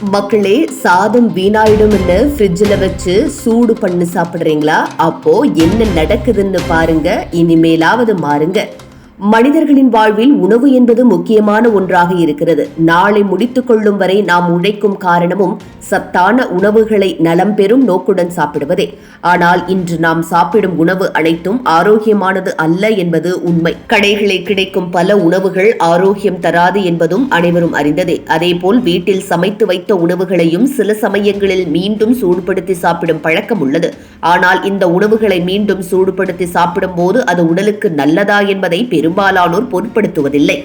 மக்களே, சாதம் வீணாயிடும்னு ஃப்ரிட்ஜில் வச்சு சூடு பண்ணி சாப்பிடுறீங்களா? அப்போ என்ன நடக்குதுன்னு பாருங்க. இனிமேலாவது மாறுங்க. மனிதர்களின் வாழ்வில் உணவு என்பது முக்கியமான ஒன்றாக இருக்கிறது. நாளை முடித்துக் கொள்ளும் வரை நாம் உழைக்கும் காரணமும் சத்தான உணவுகளை நலம் பெறும் நோக்குடன் சாப்பிடுவதே. ஆனால் இன்று நாம் சாப்பிடும் உணவு அனைத்தும் ஆரோக்கியமானது அல்ல என்பது உண்மை. கடைகளில் கிடைக்கும் பல உணவுகள் ஆரோக்கியம் தராது என்பதும் அனைவரும் அறிந்ததே. அதேபோல் வீட்டில் சமைத்து வைத்த உணவுகளையும் சில சமயங்களில் மீண்டும் சூடுபடுத்தி சாப்பிடும் பழக்கம் உள்ளது. ஆனால் இந்த உணவுகளை மீண்டும் சூடுபடுத்தி சாப்பிடும் போது அது உடலுக்கு நல்லதா என்பதை பெரும்பாலானோர் பொருட்படுத்துவதில்லை.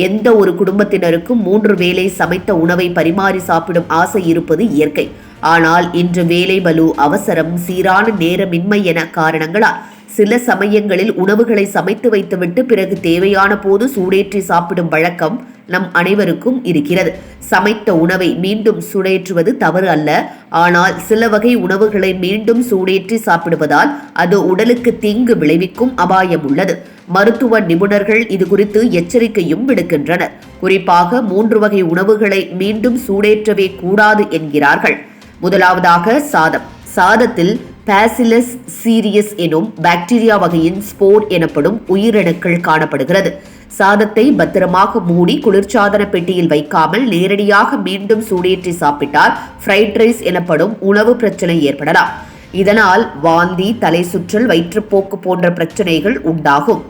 எந்த ஒரு குடும்பத்தினருக்கும் 3 வேளை சமைத்த உணவை பரிமாறி சாப்பிடும் ஆசை இருப்பது இயற்கை. ஆனால் இன்று வேலை பளு, அவசரம், சீரான நேரமின்மை என காரணங்களால் சில சமயங்களில் உணவுகளை சமைத்து வைத்துவிட்டு பிறகு தேவையான போது சூடேற்றி சாப்பிடும் வழக்கம் நம் அனைவருக்கும் இருக்கிறது. சமைத்த உணவை மீண்டும் சூடேற்றுவது தவறு அல்ல. ஆனால் சில வகை உணவுகளை மீண்டும் சூடேற்றி சாப்பிடுவதால் அது உடலுக்கு தீங்கு விளைவிக்கும் அபாயம் உள்ளது. மருத்துவ நிபுணர்கள் இது குறித்து எச்சரிக்கையும் விடுக்கின்றனர். குறிப்பாக 3 வகை உணவுகளை மீண்டும் சூடேற்றவே கூடாது என்கிறார்கள். முதலாவதாக சாதம். சாதத்தில் பாசிலஸ் சீரியஸ் எனும் பாக்டீரியா வகையின் ஸ்போர் எனப்படும் உயிரணுக்கள் காணப்படுகிறது. சாதத்தை பத்திரமாக மூடி குளிர்சாதன பெட்டியில் வைக்காமல் நேரடியாக மீண்டும் சூடேற்றி சாப்பிட்டால் ஃப்ரைட் ரைஸ் எனப்படும் உணவு பிரச்சனை ஏற்படலாம். இதனால் வாந்தி, தலை சுற்றல், வயிற்றுப்போக்கு போன்ற பிரச்சனைகள் உண்டாகும்.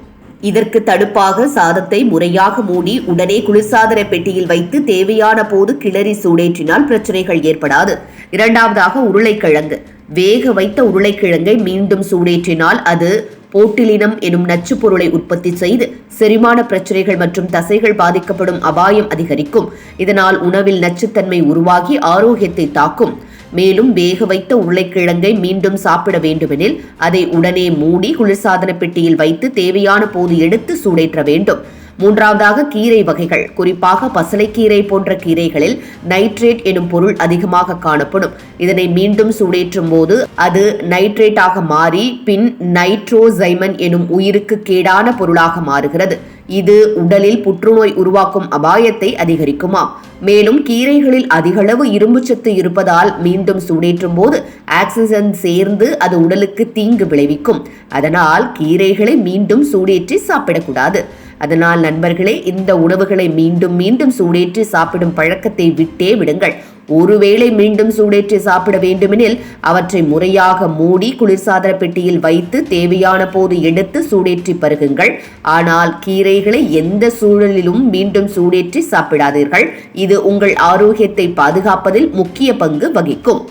இதற்கு தடுப்பாக சாதத்தை முறையாக மூடி உடனே குளிர்சாதன பெட்டியில் வைத்து தேவையான போது கிளறி சூடேற்றினால் பிரச்சனைகள் ஏற்படாது. இரண்டாவதாக உருளைக்கிழங்கு. வேக வைத்த உருளைக்கிழங்கை மீண்டும் சூடேற்றினால் அது போட்டிலினம் எனும் நச்சு பொருளை உற்பத்தி செய்து செரிமான பிரச்சனைகள் மற்றும் தசைகள் பாதிக்கப்படும் அபாயம் அதிகரிக்கும். இதனால் உணவில் நச்சுத்தன்மை உருவாகி ஆரோக்கியத்தை தாக்கும். மேலும் வேக வைத்த உருளைக்கிழங்கை மீண்டும் சாப்பிட வேண்டுமெனில் அதை உடனே மூடி குளிர்சாதன பெட்டியில் வைத்து தேவையான போது எடுத்து சூடேற்ற வேண்டும். மூன்றாவதாக கீரை வகைகள். குறிப்பாக பசலைக்கீரை போன்ற கீரைகளில் நைட்ரேட் எனும் பொருள் அதிகமாக காணப்படும். இதனை மீண்டும் சூடேற்றும் போது அது நைட்ரேட்டாக மாறி பின் நைட்ரோசைமன் எனும் உயிருக்கு கேடான பொருளாக மாறுகிறது. இது உடலில் புற்றுநோய் உருவாக்கும் அபாயத்தை அதிகரிக்குமாம். மேலும் கீரைகளில் அதிகளவு இரும்புச்சத்து இருப்பதால் மீண்டும் சூடேற்றும் போது ஆக்சிஜன் சேர்ந்து அது உடலுக்கு தீங்கு விளைவிக்கும். அதனால் கீரைகளை மீண்டும் சூடேற்றி சாப்பிடக்கூடாது. அதனால் நண்பர்களே, இந்த உணவுகளை மீண்டும் மீண்டும் சூடேற்றி சாப்பிடும் பழக்கத்தை விட்டே விடுங்கள். ஒருவேளை மீண்டும் சூடேற்றி சாப்பிட வேண்டுமெனில் அவற்றை முறையாக மூடி குளிர்சாதன பெட்டியில் வைத்து தேவையான போது எடுத்து சூடேற்றி பருகுங்கள். ஆனால் கீரைகளை எந்த சூழலிலும் மீண்டும் சூடேற்றி சாப்பிடாதீர்கள். இது உங்கள் ஆரோக்கியத்தை பாதுகாப்பதில் முக்கிய பங்கு வகிக்கும்.